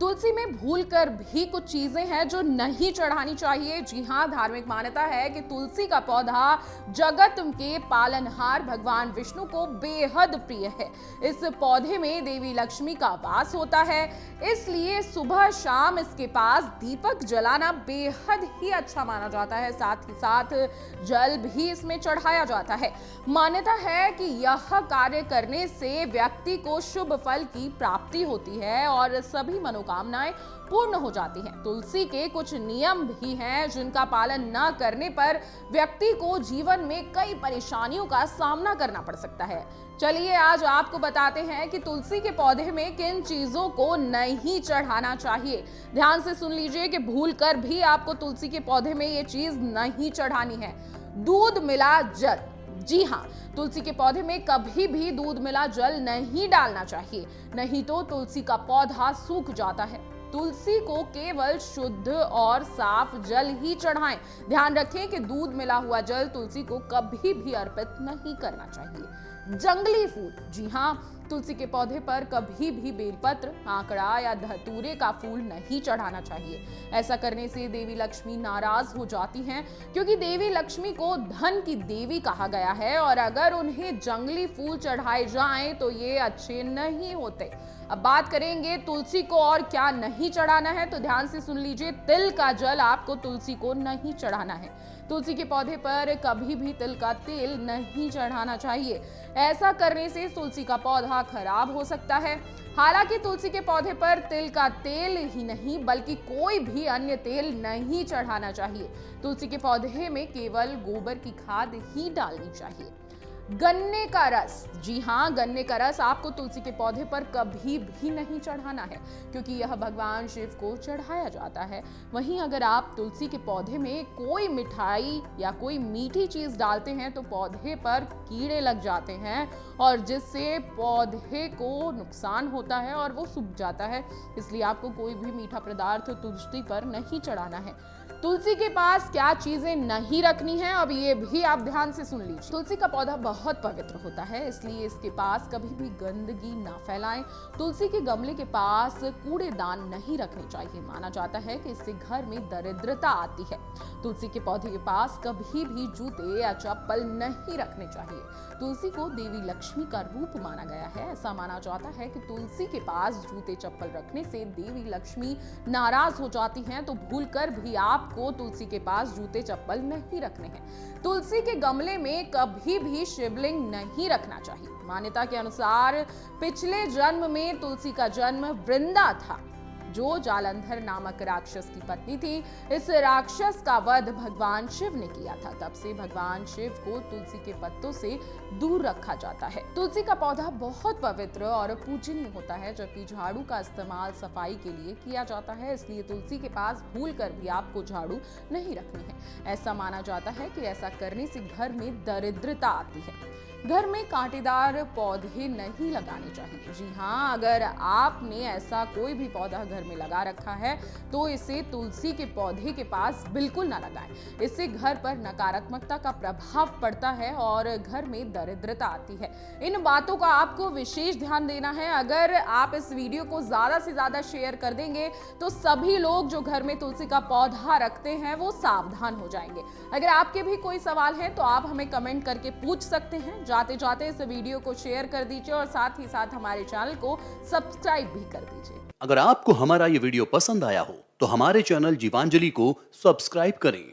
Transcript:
तुलसी में भूलकर भी कुछ चीजें हैं जो नहीं चढ़ानी चाहिए। जी हाँ, धार्मिक मान्यता है कि तुलसी का पौधा जगत के पालनहार भगवान विष्णु को बेहद प्रिय है। इस पौधे में देवी लक्ष्मी का वास होता है, इसलिए सुबह शाम इसके पास दीपक जलाना बेहद ही अच्छा माना जाता है। साथ ही साथ जल भी इसमें चढ़ाया जाता है। मान्यता है कि यह कार्य करने से व्यक्ति को शुभ फल की प्राप्ति होती है और सभी मनोकामनाएं पूर्ण हो जाती हैं। तुलसी के कुछ नियम भी हैं जिनका पालन न करने पर व्यक्ति को जीवन में कई परेशानियों का सामना करना पड़ सकता है। चलिए आज आपको बताते हैं कि तुलसी के पौधे में किन चीजों को नहीं चढ़ाना चाहिए। ध्यान से सुन लीजिए कि भूलकर भी आपको तुलसी के पौधे में ये चीज नहीं चढ़ानी है। दूध मिला जल। जी हाँ, तुलसी के पौधे में कभी भी दूध मिला जल नहीं डालना चाहिए, नहीं तो तुलसी का पौधा सूख जाता है। तुलसी को केवल शुद्ध और साफ जल ही चढ़ाएं। ध्यान रखें कि दूध मिला हुआ जल तुलसी को कभी भी अर्पित नहीं करना चाहिए। जंगली फूल। जी हाँ, तुलसी के पौधे पर कभी भी बेलपत्र, आंकड़ा या धतूरे का फूल नहीं चढ़ाना चाहिए। ऐसा करने से देवी लक्ष्मी नाराज हो जाती हैं, क्योंकि देवी लक्ष्मी को धन की देवी कहा गया है और अगर उन्हें जंगली फूल चढ़ाए जाएं तो ये अच्छे नहीं होते। अब बात करेंगे तुलसी को और क्या नहीं चढ़ाना है, तो ध्यान से सुन लीजिए। तिल का जल आपको तुलसी को नहीं चढ़ाना है। तुलसी के पौधे पर कभी भी तिल का तेल नहीं चढ़ाना चाहिए। ऐसा करने से तुलसी का पौधा खराब हो सकता है। हालांकि तुलसी के पौधे पर तिल का तेल ही नहीं बल्कि कोई भी अन्य तेल नहीं चढ़ाना चाहिए। तुलसी के पौधे में केवल गोबर की खाद ही डालनी चाहिए। गन्ने का रस। जी हाँ, गन्ने का रस आपको तुलसी के पौधे पर कभी भी नहीं चढ़ाना है, क्योंकि यह भगवान शिव को चढ़ाया जाता है। वहीं अगर आप तुलसी के पौधे में कोई मिठाई या कोई मीठी चीज डालते हैं तो पौधे पर कीड़े लग जाते हैं और जिससे पौधे को नुकसान होता है और वो सूख जाता है। इसलिए आपको कोई भी मीठा पदार्थ तुलसी पर नहीं चढ़ाना है। तुलसी के पास क्या चीजें नहीं रखनी है, अब ये भी आप ध्यान से सुन लीजिए। तुलसी का पौधा बहुत पवित्र होता है, इसलिए इसके पास कभी भी गंदगी ना फैलाएं। तुलसी के गमले के पास कूड़ेदान नहीं रखने चाहिए। माना जाता है कि इससे घर में दरिद्रता आती है। तुलसी के पौधे के पास कभी भी जूते या चप्पल नहीं रखने चाहिए। तुलसी को देवी लक्ष्मी का रूप माना गया है। ऐसा माना जाता है कि तुलसी के पास जूते चप्पल रखने से देवी लक्ष्मी नाराज हो जाती हैं, तो भूलकर भी आपको तुलसी के पास जूते चप्पल नहीं रखने हैं। तुलसी के गमले में कभी भी शिवलिंग नहीं रखना चाहिए। मान्यता के अनुसार पिछले जन्म में तुलसी का जन्म वृंदा था, जो जालंधर नामक राक्षस की पत्नी थी। इस राक्षस का वध भगवान शिव ने किया था। तब से भगवान शिव को तुलसी के पत्तों से दूर रखा जाता है। तुलसी का पौधा बहुत पवित्र और पूजनीय होता है, जबकि झाड़ू का इस्तेमाल सफाई के लिए किया जाता है। इसलिए तुलसी के पास भूलकर भी आपको झाड़ू नहीं रखनी है। ऐसा माना जाता है कि ऐसा करने से घर में दरिद्रता आती है। घर में कांटेदार पौधे नहीं लगाने चाहिए। जी हाँ, अगर आपने ऐसा कोई भी पौधा घर में लगा रखा है तो इसे तुलसी के पौधे के पास बिल्कुल ना लगाएं। इससे घर पर नकारात्मकता का प्रभाव पड़ता है और घर में दरिद्रता आती है। इन बातों का आपको विशेष ध्यान देना है। अगर आप इस वीडियो को ज्यादा से ज्यादा शेयर कर देंगे तो सभी लोग जो घर में तुलसी का पौधा रखते हैं वो सावधान हो जाएंगे। अगर आपके भी कोई सवाल है तो आप हमें कमेंट करके पूछ सकते हैं। जाते जाते इस वीडियो को शेयर कर दीजिए और साथ ही साथ हमारे चैनल को सब्सक्राइब भी कर दीजिए। अगर आपको हमारा ये वीडियो पसंद आया हो तो हमारे चैनल जीवांजलि को सब्सक्राइब करें